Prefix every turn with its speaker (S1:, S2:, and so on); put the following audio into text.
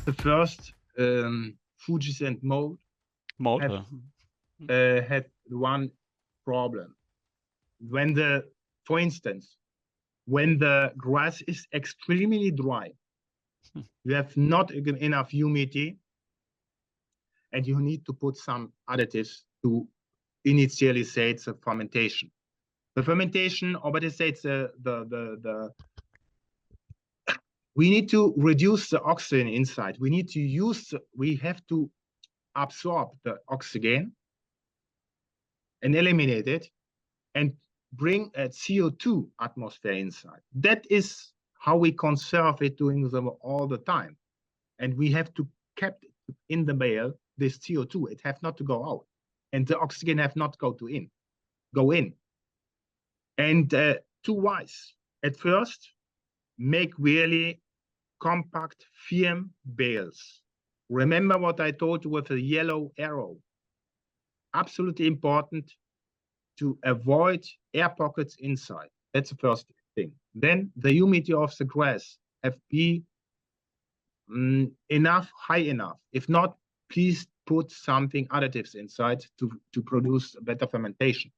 S1: the first Fugees and mold had one problem. When for instance, when the grass is extremely dry, you have not enough humidity, and you need to put some additives to initialize the fermentation. The fermentation, or better say, we need to reduce the oxygen inside. We have to absorb the oxygen and eliminate it and bring a CO2 atmosphere inside. That is how we conserve it doing them all the time. And we have to keep it in the bale, this CO2. It have not to go out. And the oxygen have not go in. And two ways. At first, make really compact, firm bales. Remember what I told you with the yellow arrow. Absolutely important to avoid air pockets inside. That's the first thing. Then the humidity of the grass have to be high enough. If not, please put something additives inside to produce better fermentation.